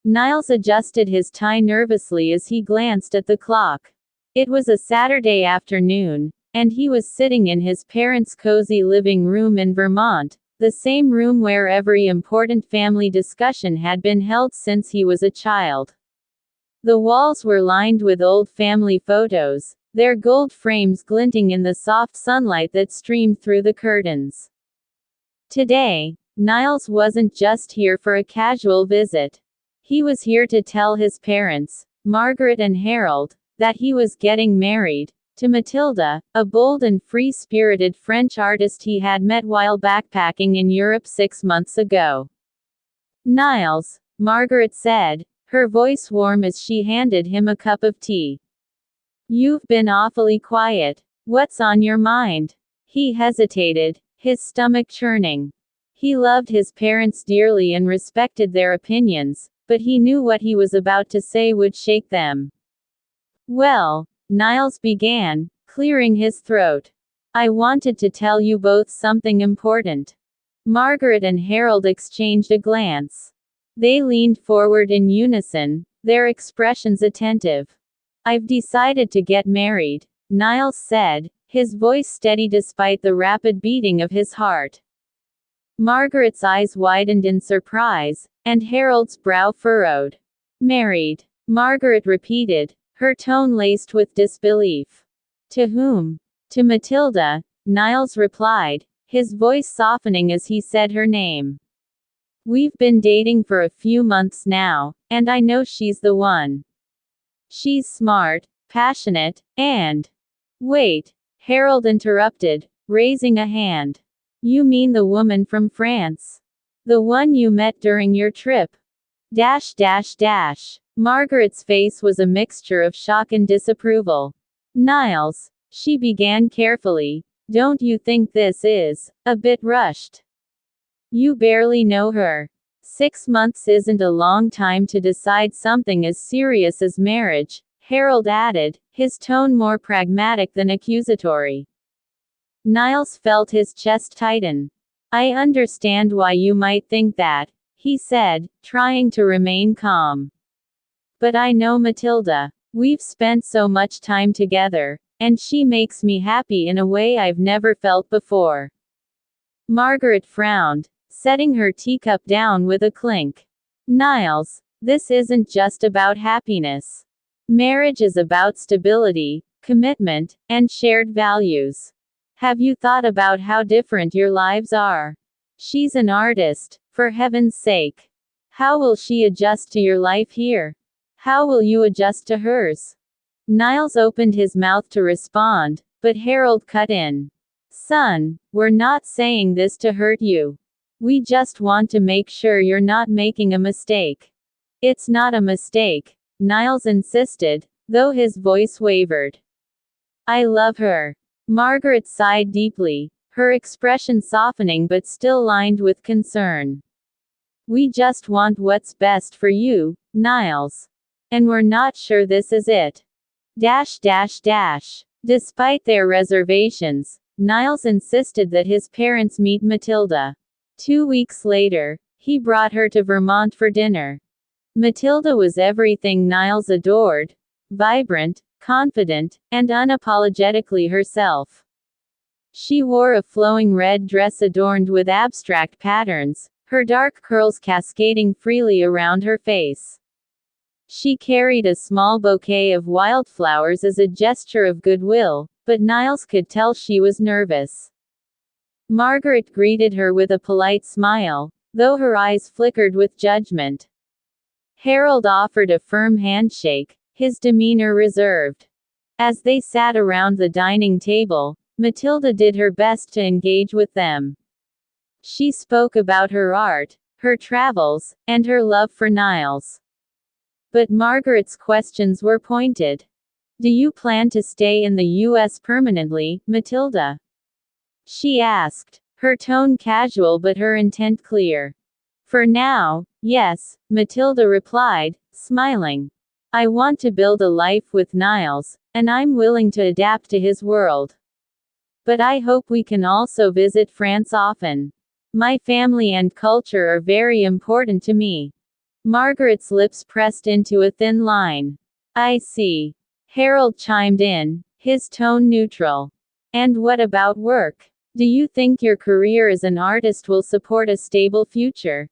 Niles adjusted his tie nervously as he glanced at the clock. It was a Saturday afternoon, and he was sitting in his parents' cozy living room in Vermont, the same room where every important family discussion had been held since he was a child. The walls were lined with old family photos, their gold frames glinting in the soft sunlight that streamed through the curtains. Today, Niles wasn't just here for a casual visit. He was here to tell his parents, Margaret and Harold, that he was getting married to Matilda, a bold and free-spirited French artist he had met while backpacking in Europe 6 months ago. "Niles," Margaret said, her voice warm as she handed him a cup of tea. "You've been awfully quiet. What's on your mind?" He hesitated, his stomach churning. He loved his parents dearly and respected their opinions, but he knew what he was about to say would shake them. "Well," Niles began, clearing his throat. "I wanted to tell you both something important." Margaret and Harold exchanged a glance. They leaned forward in unison, their expressions attentive. "I've decided to get married," Niles said, his voice steady despite the rapid beating of his heart. Margaret's eyes widened in surprise, and Harold's brow furrowed. "Married," Margaret repeated, her tone laced with disbelief. "To whom?" "To Matilda," Niles replied, his voice softening as he said her name. "We've been dating for a few months now, and I know she's the one. She's smart, passionate, and—" "Wait," Harold interrupted, raising a hand. "You mean the woman from France? The one you met during your trip?" Margaret's face was a mixture of shock and disapproval. "Niles," she began carefully, "don't you think this is a bit rushed? You barely know her. 6 months isn't a long time to decide something as serious as marriage," Harold added, his tone more pragmatic than accusatory. Niles felt his chest tighten. "I understand why you might think that," he said, trying to remain calm. "But I know Matilda. We've spent so much time together, and she makes me happy in a way I've never felt before." Margaret frowned, setting her teacup down with a clink. "Niles, this isn't just about happiness. Marriage is about stability, commitment, and shared values. Have you thought about how different your lives are? She's an artist, for heaven's sake. How will she adjust to your life here? How will you adjust to hers?" Niles opened his mouth to respond, but Harold cut in. "Son, we're not saying this to hurt you. We just want to make sure you're not making a mistake." "It's not a mistake," Niles insisted, though his voice wavered. "I love her." Margaret sighed deeply, her expression softening but still lined with concern. "We just want what's best for you, Niles. And we're not sure this is it." Despite their reservations, Niles insisted that his parents meet Matilda. 2 weeks later, he brought her to Vermont for dinner. Matilda was everything Niles adored: vibrant, confident, and unapologetically herself. She wore a flowing red dress adorned with abstract patterns, her dark curls cascading freely around her face. She carried a small bouquet of wildflowers as a gesture of goodwill, but Niles could tell she was nervous. Margaret greeted her with a polite smile, though her eyes flickered with judgment. Harold offered a firm handshake, his demeanor reserved. As they sat around the dining table, Matilda did her best to engage with them. She spoke about her art, her travels, and her love for Niles. But Margaret's questions were pointed. "Do you plan to stay in the U.S. permanently, Matilda?" she asked, her tone casual but her intent clear. "For now, yes," Matilda replied, smiling. "I want to build a life with Niles, and I'm willing to adapt to his world. But I hope we can also visit France often. My family and culture are very important to me." Margaret's lips pressed into a thin line. I see. Harold chimed in, his tone neutral. And what about work? Do you think your career as an artist will support a stable future?